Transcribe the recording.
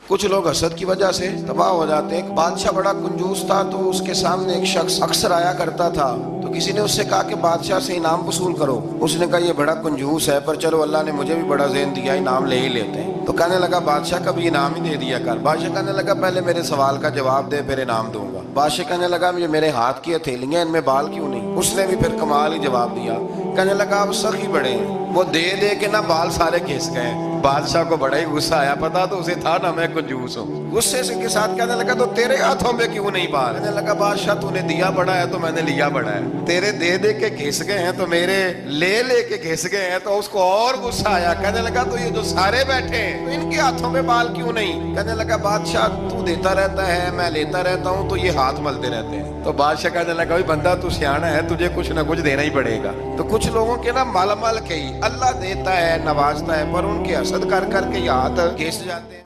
कुछ लोग हसद की वजह से तबाह हो जाते हैं। एक बादशाह बड़ा कंजूस था, तो उसके सामने एक शख्स अक्सर आया करता था। तो किसी ने उससे कहा कि बादशाह से इनाम वसूल करो। उसने कहा ये बड़ा कंजूस है, पर चलो अल्लाह ने मुझे भी बड़ा ज़हन दिया, इनाम ले ही लेते हैं। तो कहने लगा बादशाह का भी इनाम ही दे दिया कर। बादशाह कहने लगा पहले मेरे सवाल का जवाब दे, फिर इनाम दूंगा। बादशाह कहने लगा मुझे मेरे हाथ की हथेलियां, इनमें बाल क्यों नहीं? उसने भी फिर कमाल ही जवाब दिया। कहने लगा आप सखी बड़े हैं। वो दे दे के ना बाल सारे घिस गए। बादशाह को बड़ा ही गुस्सा आया, पता तो उसे था ना मैं कंजूस हूँ। गुस्से से के साथ कहने लगा तो तेरे हाथों में क्यों नहीं बाल? कहने लगा बादशाह तूने दिया बड़ा है तो मैंने लिया बड़ा है। तेरे दे दे के घिस गए हैं तो मेरे ले के घिस गए हैं। तो उसको और गुस्सा आया। कहने लगा तो ये जो सारे बैठे हैं तो इनके हाथों में बाल क्यों नहीं? कहने लगा बादशाह तू देता रहता है, मैं लेता रहता हूँ, तो ये हाथ मलते रहते हैं। तो बादशाह कहने लगा भाई बंदा तू सियाना है, तुझे कुछ ना कुछ देना ही पड़ेगा। तो कुछ लोगों के ना मालामाल के ही अल्लाह देता है, नवाजता है, पर उनके हसद कर करके हाथ घिस जाते हैं।